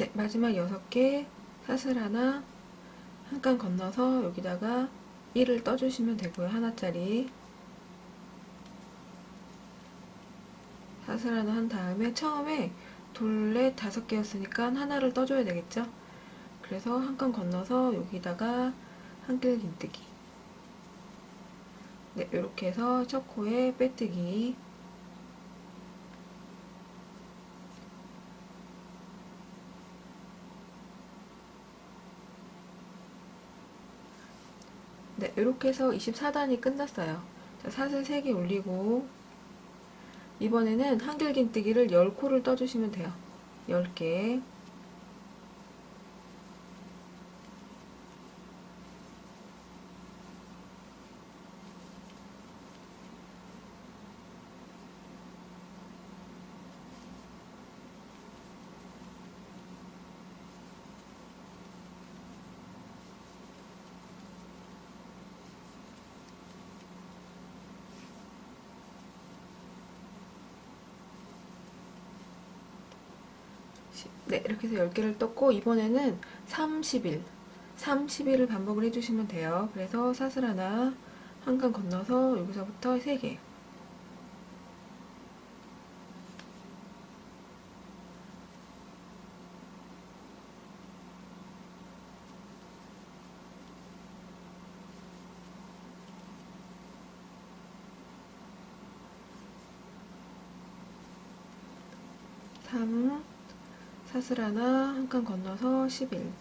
네, 마지막 6개 사슬 하나 한 칸 건너서 여기다가 1을 떠주시면 되고요. 하나짜리 사슬 하나 한 다음에 처음에 둘레 5개였으니까 하나를 떠줘야 되겠죠. 그래서 한 칸 건너서 여기다가 한길 긴뜨기. 네, 이렇게 해서 첫 코에 빼뜨기. 네, 이렇게 해서 24단이 끝났어요. 자, 사슬 3개 올리고 이번에는 한길 긴뜨기를 10코를 떠주시면 돼요. 10개. 네, 이렇게 해서 10개를 떴고 이번에는 30일 반복을 해주시면 돼요. 그래서 사슬 하나 한 칸 건너서 여기서부터 3개. 3 사슬 하나 한 칸 건너서 11.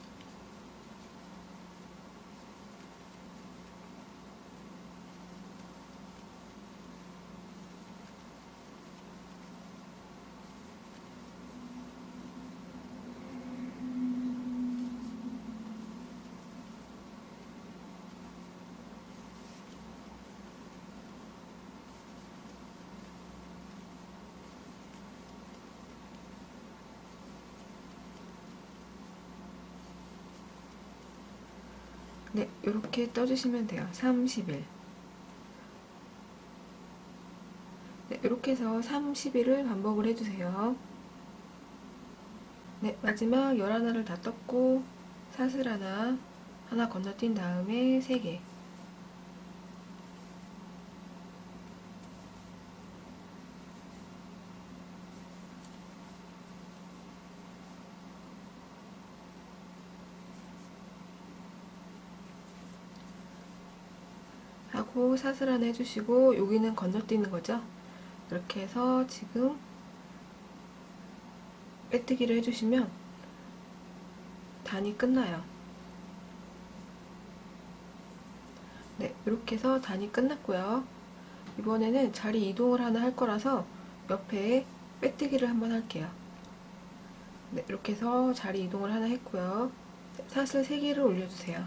네, 이렇게 떠주시면 돼요. 30일. 네, 이렇게 해서 30일을 반복을 해주세요. 네, 마지막 11알을 다 떴고 사슬 하나 건너뛴 다음에 3개. 하고 사슬 하나 해주시고 여기는 건너뛰는 거죠. 이렇게 해서 지금 빼뜨기를 해주시면 단이 끝나요. 네, 이렇게 해서 단이 끝났고요. 이번에는 자리 이동을 하나 할 거라서 옆에 빼뜨기를 한번 할게요. 네, 이렇게 해서 자리 이동을 하나 했고요. 사슬 3개를 올려주세요.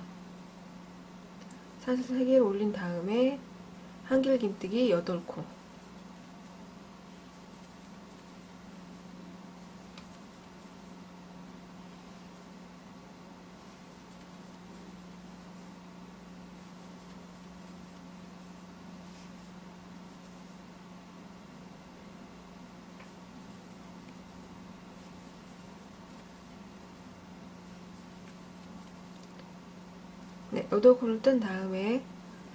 사슬 3개를 올린 다음에 한길 긴뜨기 8코. 네, 8코를 뜬 다음에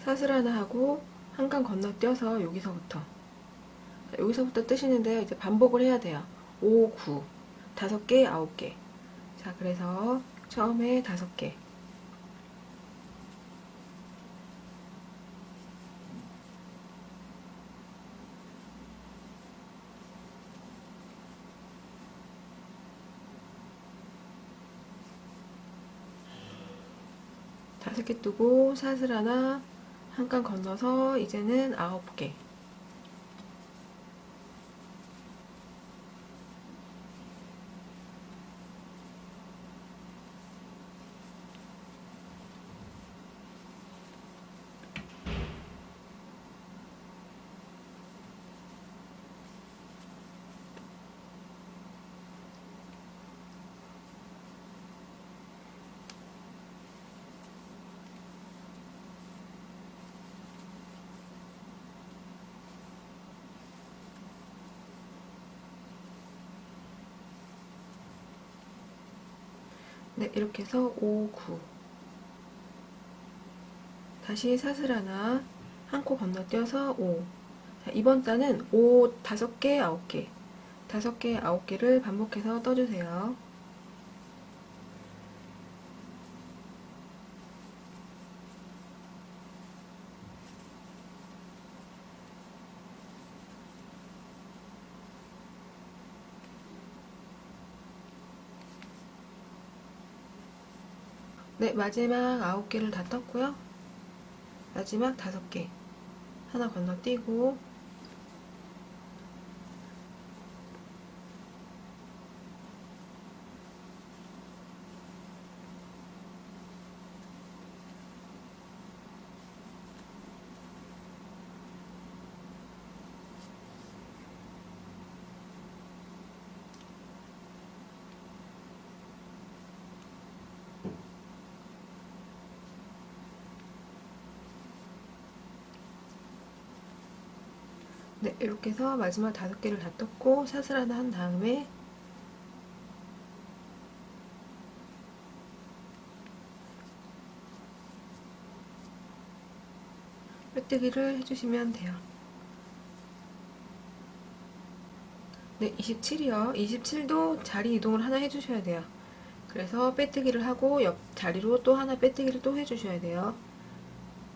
사슬 하나 하고 한 칸 건너뛰어서 여기서부터 뜨시는데요. 이제 반복을 해야 돼요. 5, 9, 5개, 9개. 자, 그래서 처음에 5개. 다섯 개 뜨고 사슬 하나 한 칸 건너서 이제는 9개. 네, 이렇게 해서 5, 9. 다시 사슬 하나, 한 코 건너뛰어서 5. 자, 이번 단은 5, 5개, 9개. 5개, 9개를 반복해서 떠주세요. 네, 마지막 9개를 다 떴고요. 마지막 5개. 하나 건너뛰고, 네, 이렇게 해서 마지막 5개를 다 떴고, 사슬 하나 한 다음에, 빼뜨기를 해주시면 돼요. 네, 27이요. 27도 자리 이동을 하나 해주셔야 돼요. 그래서 빼뜨기를 하고 옆 자리로 또 하나 빼뜨기를 또 해주셔야 돼요.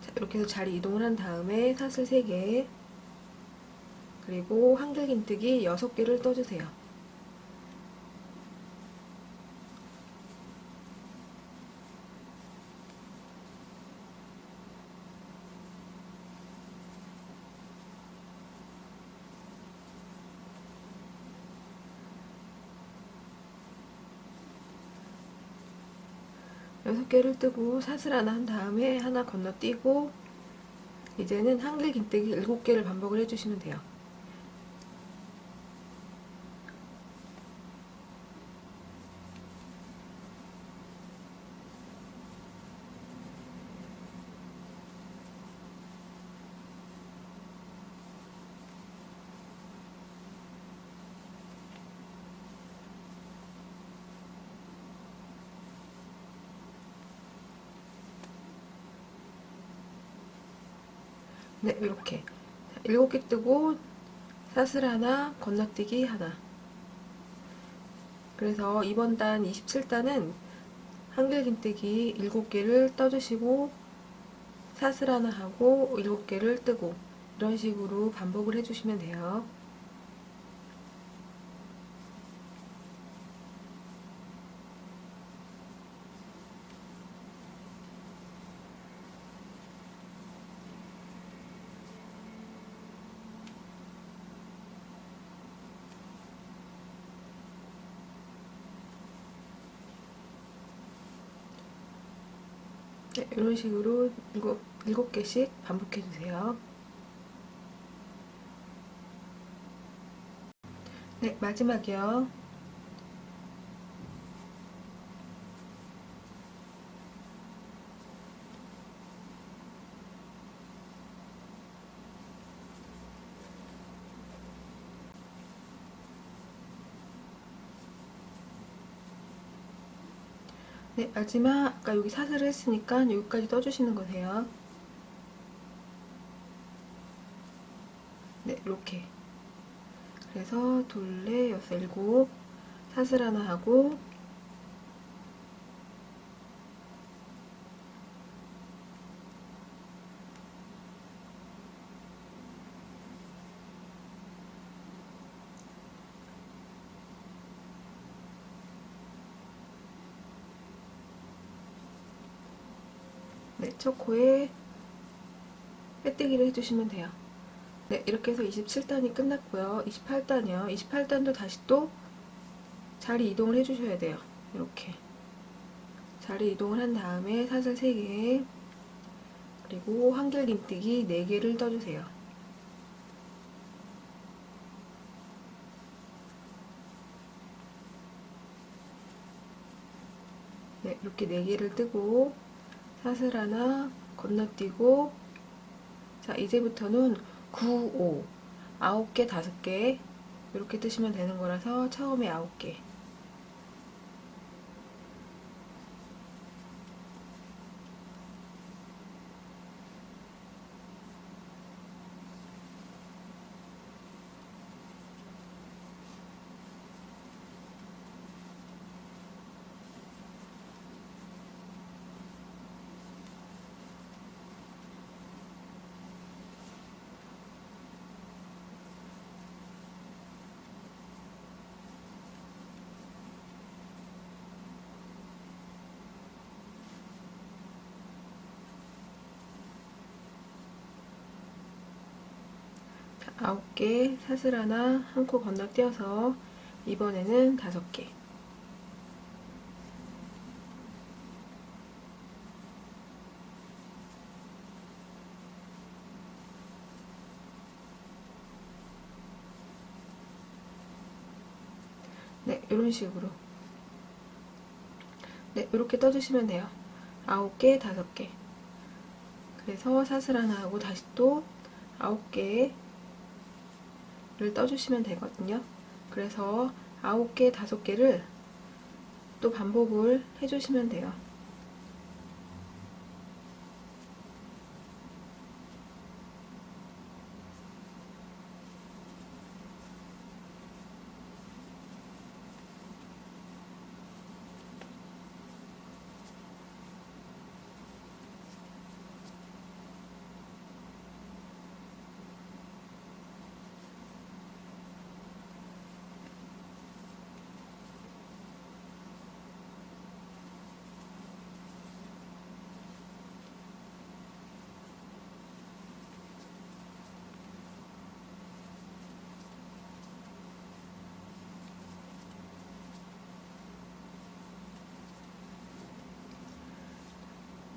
자, 이렇게 해서 자리 이동을 한 다음에 사슬 3개, 그리고 한길긴뜨기 6개를 떠주세요. 여섯 개를 뜨고 사슬 하나 한 다음에 하나 건너뛰고, 이제는 한길긴뜨기 7개를 반복을 해주시면 돼요. 네, 이렇게 7개 뜨고 사슬 하나, 건너뛰기 하나. 그래서 이번 단 27단은 한길긴뜨기 7개를 떠주시고 사슬 하나 하고 7개를 뜨고, 이런 식으로 반복을 해주시면 돼요. 네, 이런 식으로 7개씩 반복해주세요. 네, 마지막이요. 네, 마지막 아까 여기 사슬을 했으니까 여기까지 떠주시는 거세요. 네, 이렇게. 그래서 둘, 넷, 여섯, 일곱, 사슬 하나 하고, 네, 첫 코에 빼뜨기를 해주시면 돼요. 네, 이렇게 해서 27단이 끝났고요. 28단이요. 28단도 다시 또 자리 이동을 해주셔야 돼요. 이렇게. 자리 이동을 한 다음에 사슬 3개, 그리고 한길긴뜨기 4개를 떠주세요. 네, 이렇게 4개를 뜨고 사슬 하나 건너뛰고, 자, 이제부터는 9, 5, 9개, 5개 이렇게 뜨시면 되는 거라서 처음에 9개, 9개, 사슬 하나, 한 코 건너뛰어서 이번에는 5개. 네, 이런 식으로. 네, 이렇게 떠주시면 돼요. 9개, 5개. 그래서 사슬 하나 하고 다시 또 9개를 떠주시면 되거든요. 그래서 9개, 5개를 또 반복을 해주시면 돼요.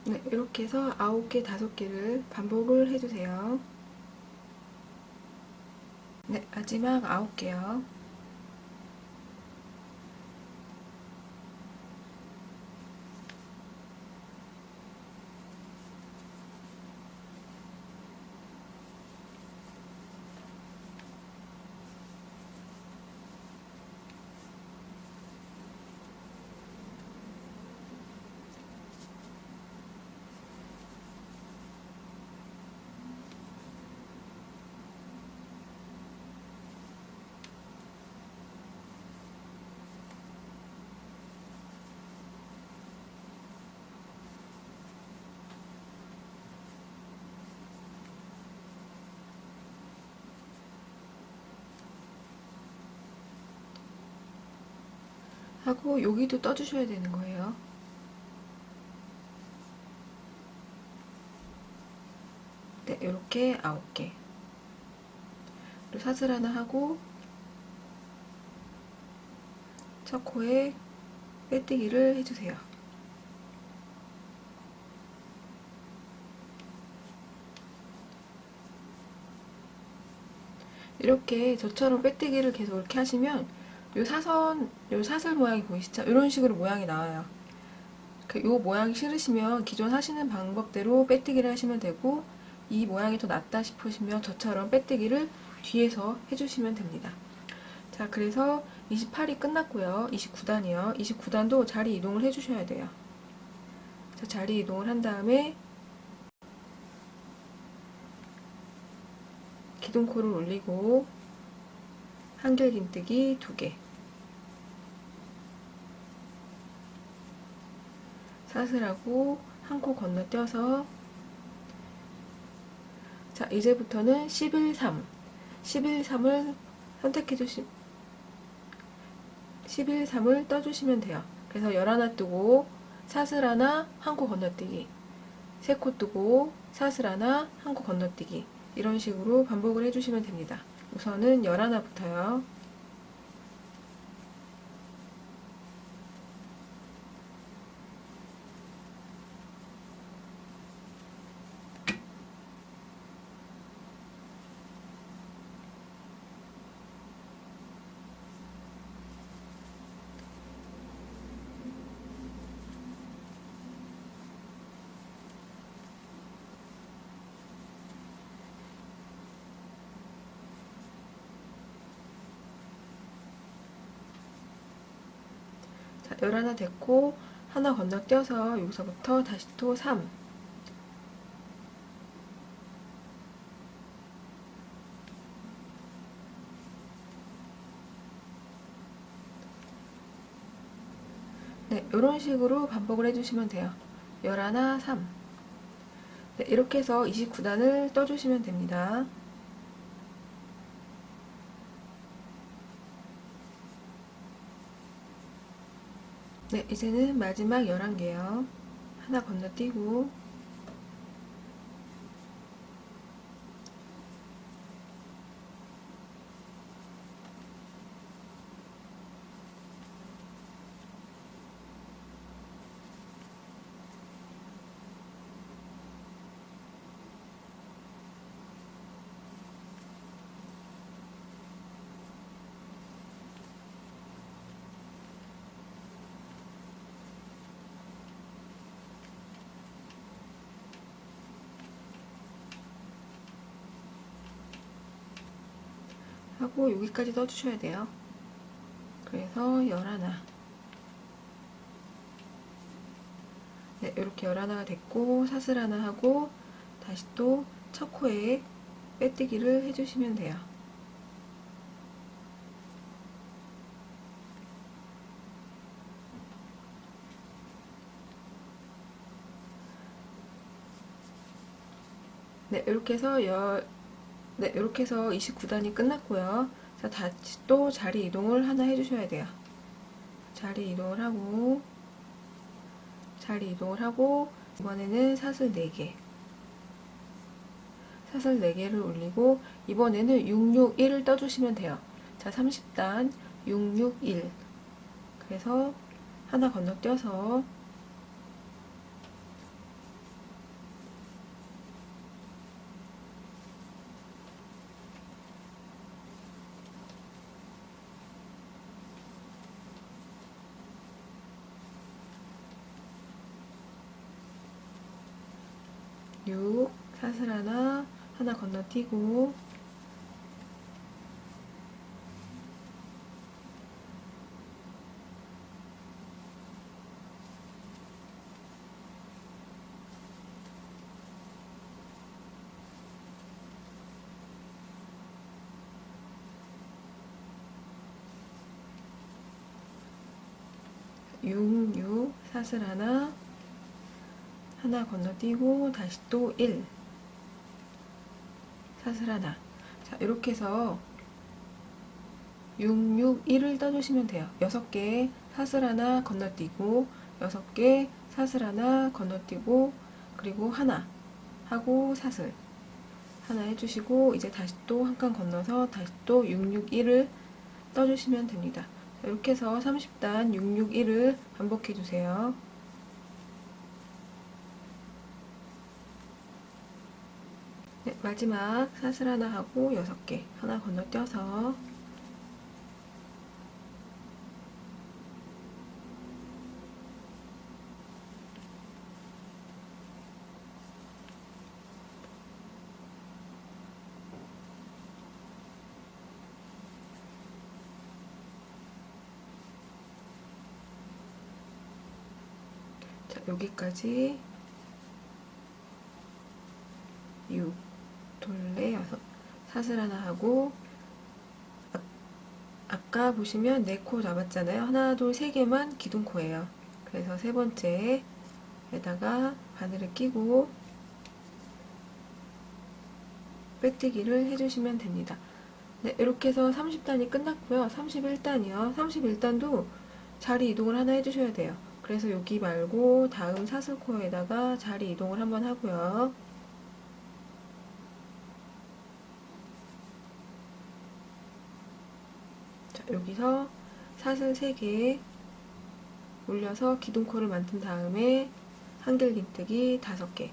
네, 이렇게 해서 9개, 5개를 반복을 해주세요. 네, 마지막 9개요. 하고 여기도 떠주셔야 되는 거예요. 네, 이렇게 9개. 그리고 사슬 하나 하고 첫 코에 빼뜨기를 해주세요. 이렇게 저처럼 빼뜨기를 계속 이렇게 하시면 요 사슬 모양이 보이시죠? 이런 식으로 모양이 나와요. 요 모양이 싫으시면 기존 하시는 방법대로 빼뜨기를 하시면 되고, 이 모양이 더 낫다 싶으시면 저처럼 빼뜨기를 뒤에서 해주시면 됩니다. 자, 그래서 28이 끝났고요. 29단이요. 29단도 자리 이동을 해주셔야 돼요. 자, 자리 이동을 한 다음에 기둥코를 올리고 한길긴뜨기 2개, 사슬하고 한 코 건너뛰어서, 자, 이제부터는 11, 3을 선택해 주시 11, 3을 떠주시면 돼요. 그래서 열 하나 뜨고 사슬 하나, 한 코 건너뛰기, 3코 뜨고 사슬 하나, 한 코 건너뛰기, 이런 식으로 반복을 해주시면 됩니다. 우선은 열 하나부터요. 자, 열 하나 됐고 하나 건너뛰어서 여기서부터 다시 또 3, 네, 이런 식으로 반복을 해주시면 돼요. 열 하나, 3. 네, 이렇게 해서 29단을 떠주시면 됩니다. 네, 이제는 마지막 11개요. 하나 건너뛰고, 하고 여기까지 떠주셔야 돼요. 그래서 11. 네, 이렇게 11가 됐고 사슬 하나 하고 다시 또 첫 코에 빼뜨기를 해주시면 돼요. 네, 이렇게 해서 네, 이렇게 해서 29단이 끝났고요. 자, 다시 또 자리 이동을 하나 해주셔야 돼요. 자리 이동을 하고 이번에는 사슬 4개 사슬 4개를 올리고 이번에는 661을 떠주시면 돼요. 자, 30단 661 그래서 하나 건너뛰어서 6 사슬 하나 건너뛰고 6 사슬 하나 건너뛰고 다시 또 1 사슬 하나. 자, 이렇게 해서 661을 떠주시면 돼요. 6개 사슬 하나 건너뛰고 6개 사슬 하나 건너뛰고 그리고 하나 하고 사슬 하나 해주시고 이제 다시 또 한 칸 건너서 다시 또 661을 떠주시면 됩니다. 자, 이렇게 해서 30단 661을 반복해 주세요. 네, 마지막 사슬 하나 하고 6개 하나 건너뛰어서 자, 여기까지 6 둘레 6 사슬 하나 하고 아까 보시면 4코 잡았잖아요. 하나 둘 3개만 기둥코예요. 그래서 세 번째에다가 바늘을 끼고 빼뜨기를 해주시면 됩니다. 네, 이렇게 해서 30단이 끝났고요. 31단이요. 31단도 자리 이동을 하나 해주셔야 돼요. 그래서 여기 말고 다음 사슬코에다가 자리 이동을 한번 하고요. 자, 여기서 사슬 3개 올려서 기둥코를 만든 다음에 한길긴뜨기 5개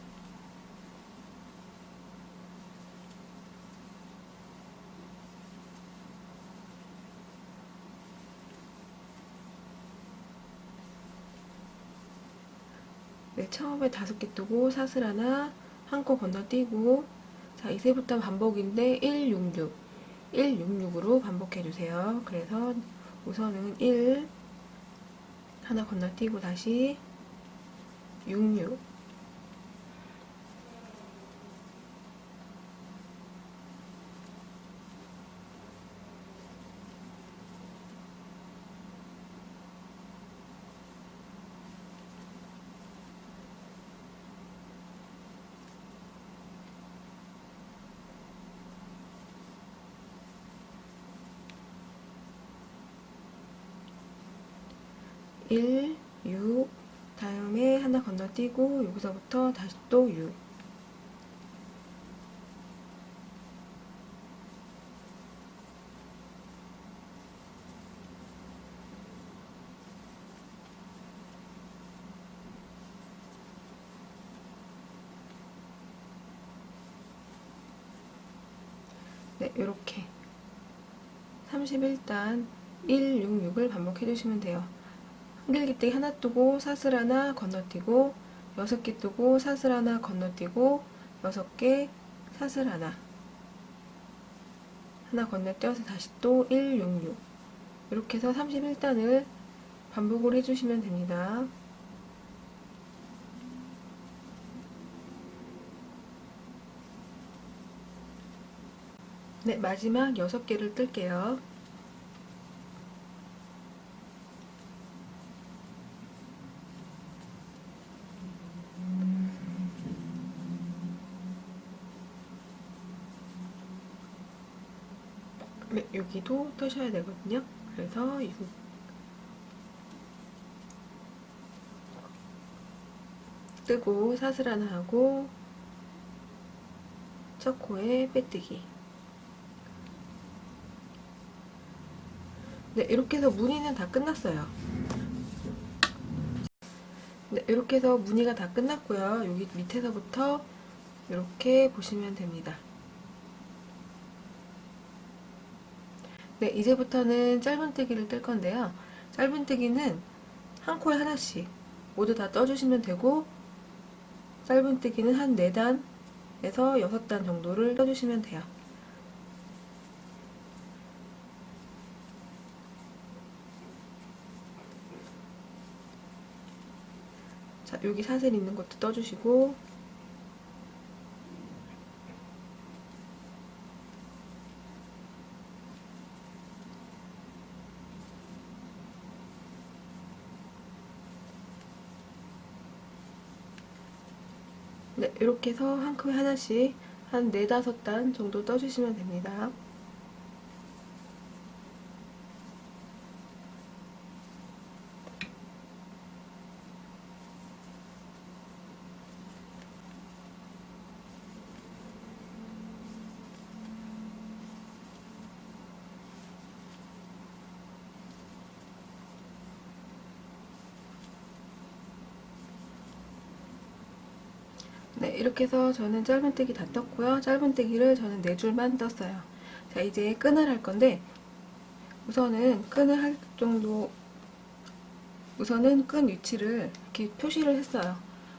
네, 처음에 5개 뜨고 사슬 하나 한 코 건너뛰고 자, 이제부터 반복인데 166으로 반복해주세요. 그래서 우선은 1 하나 건너뛰고 다시 66 1, 6 다음에 하나 건너뛰고 여기서부터 다시 또 6 네, 이렇게 31단 166을 반복해 주시면 돼요. 한길기뜨기 하나 뜨고 사슬 하나 건너뛰고 6개 뜨고 사슬 하나 건너뛰고 6개 사슬 하나 하나 건너뛰어서 다시 또 166 이렇게 해서 31단을 반복을 해주시면 됩니다. 네, 마지막 6개를 뜰게요. 네, 여기도 떠셔야 되거든요. 그래서 6 뜨고 사슬 하나 하고 첫 코에 빼뜨기. 네, 이렇게 해서 무늬는 다 끝났어요. 네, 이렇게 해서 무늬가 다 끝났고요. 여기 밑에서부터 이렇게 보시면 됩니다. 네, 이제부터는 짧은뜨기를 뜰 건데요. 짧은뜨기는 한 코에 하나씩 모두 다 떠주시면 되고, 짧은뜨기는 한 4단에서 6단 정도를 떠주시면 돼요. 자, 여기 사슬 있는 것도 떠주시고, 네, 이렇게 해서 한 코에 하나씩 한 4, 5단 정도 떠주시면 됩니다. 네, 이렇게 해서 저는 짧은뜨기 다 떴고요. 짧은뜨기를 저는 4줄만 떴어요. 자, 이제 끈을 할 건데, 우선은 끈을 할 정도, 우선은 끈 위치를 이렇게 표시를 했어요.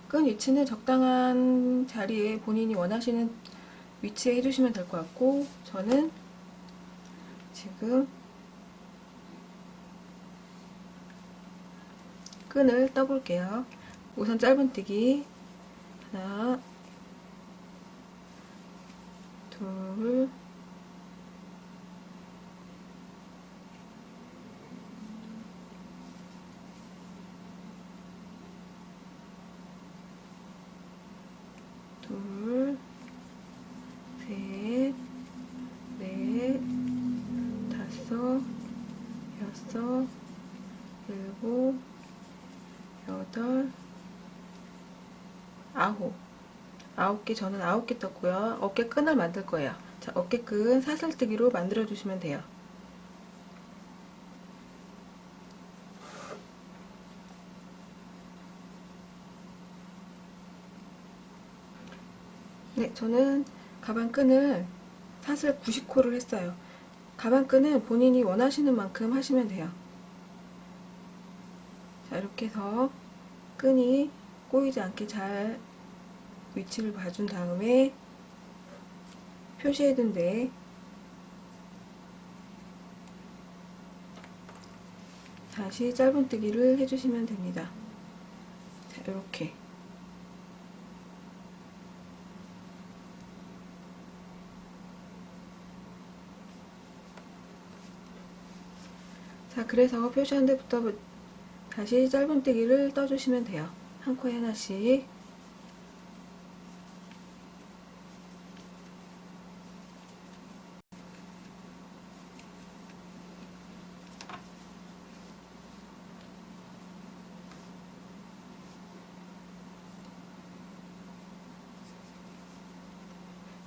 끈 위치는 적당한 자리에 본인이 원하시는 위치에 해주시면 될 것 같고, 저는 지금 끈을 떠볼게요. 우선 짧은뜨기 하나, 둘, 둘, 셋, 넷, 다섯, 여섯, 일곱, 여덟, 아홉 개. 저는 9개 떴고요. 어깨 끈을 만들 거예요. 자, 어깨 끈 사슬뜨기로 만들어 주시면 돼요. 네, 저는 가방끈을 사슬 90코를 했어요. 가방끈은 본인이 원하시는 만큼 하시면 돼요. 자, 이렇게 해서 끈이 꼬이지 않게 잘 위치를 봐준 다음에 표시해둔 데 다시 짧은뜨기를 해주시면 됩니다. 자, 이렇게. 자, 그래서 표시한 데부터 다시 짧은뜨기를 떠주시면 돼요. 한 코에 하나씩.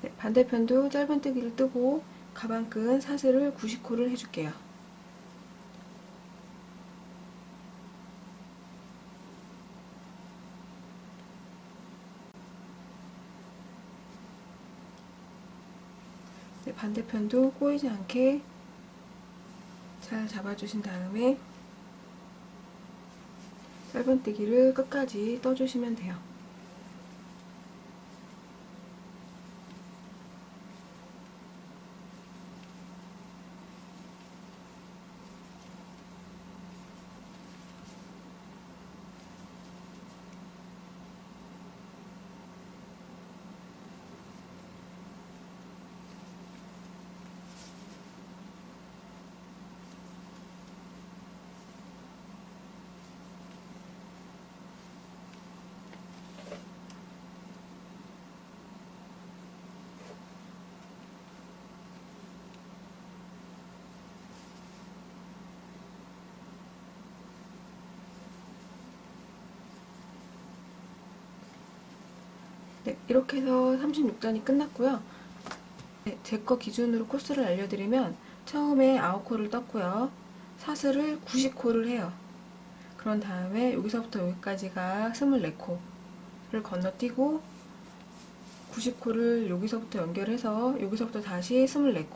네, 반대편도 짧은뜨기를 뜨고 가방끈 사슬을 90코를 해줄게요. 네, 반대편도 꼬이지 않게 잘 잡아주신 다음에 짧은뜨기를 끝까지 떠주시면 돼요. 네, 이렇게 해서 36단이 끝났고요. 네, 제 거 기준으로 코스를 알려드리면 처음에 9코를 떴고요. 사슬을 90코를 해요. 그런 다음에 여기서부터 여기까지가 24코를 건너뛰고 90코를 여기서부터 연결해서 여기서부터 다시 24코,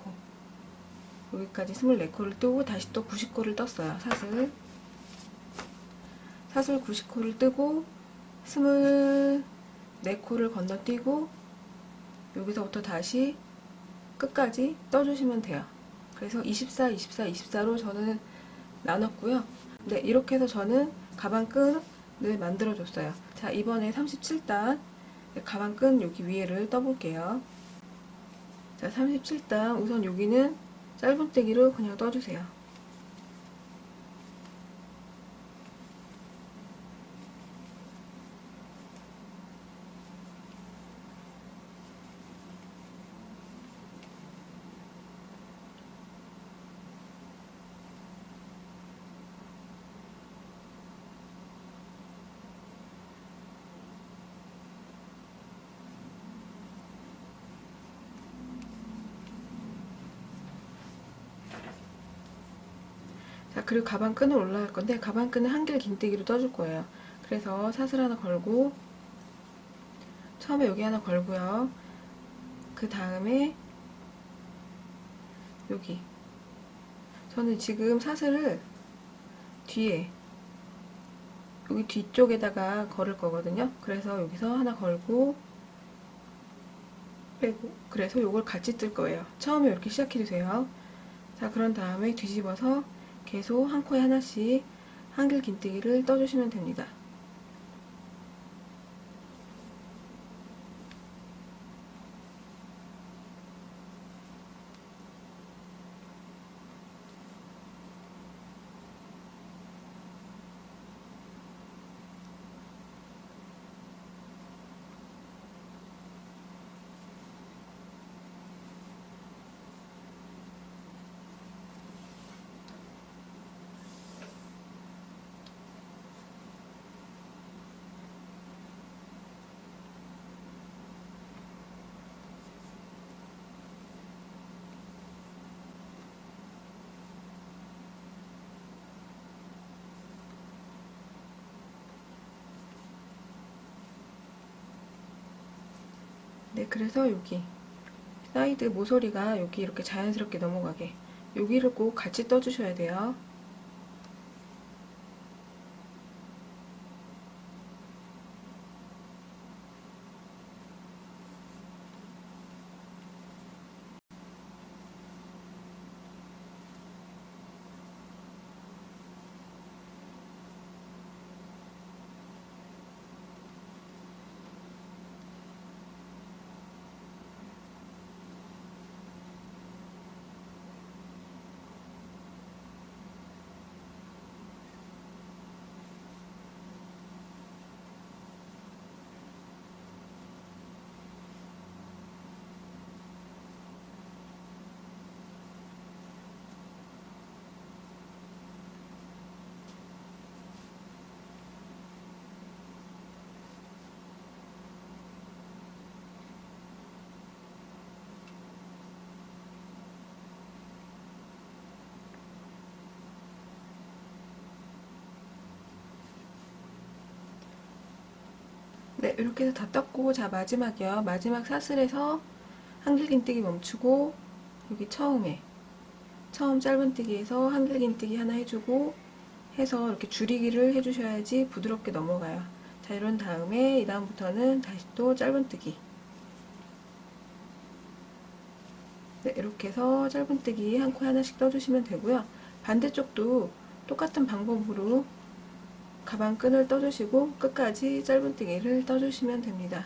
여기까지 24코를 뜨고 다시 또 90코를 떴어요. 사슬 90코를 뜨고 24코를 건너뛰고 여기서부터 다시 끝까지 떠주시면 돼요. 그래서 24, 24, 24로 저는 나눴고요. 네, 이렇게 해서 저는 가방끈을 만들어 줬어요. 자, 이번에 37단 가방끈 여기 위에를 떠볼게요. 자, 37단 우선 여기는 짧은뜨기로 그냥 떠주세요. 자, 그리고 가방끈을 올라갈 건데 가방끈은 한길 긴뜨기로 떠줄 거예요. 그래서 사슬 하나 걸고 처음에 여기 하나 걸고요. 그 다음에 여기 저는 지금 사슬을 뒤에 여기 뒤쪽에다가 걸을 거거든요. 그래서 여기서 하나 걸고 빼고 그래서 요걸 같이 뜰 거예요. 처음에 이렇게 시작해 주세요. 자, 그런 다음에 뒤집어서 계속 한 코에 하나씩 한길 긴뜨기를 떠주시면 됩니다. 네, 그래서 여기 사이드 모서리가 여기 이렇게 자연스럽게 넘어가게 여기를 꼭 같이 떠주셔야 돼요. 네, 이렇게 해서 다 떴고, 자, 마지막이요. 마지막 사슬에서 한길긴뜨기 멈추고, 여기 처음 짧은뜨기에서 한길긴뜨기 하나 해주고, 해서 이렇게 줄이기를 해주셔야지 부드럽게 넘어가요. 자, 이런 다음에, 이 다음부터는 다시 또 짧은뜨기. 네, 이렇게 해서 짧은뜨기 한 코에 하나씩 떠주시면 되고요. 반대쪽도 똑같은 방법으로 가방끈을 떠주시고 끝까지 짧은뜨기를 떠주시면 됩니다.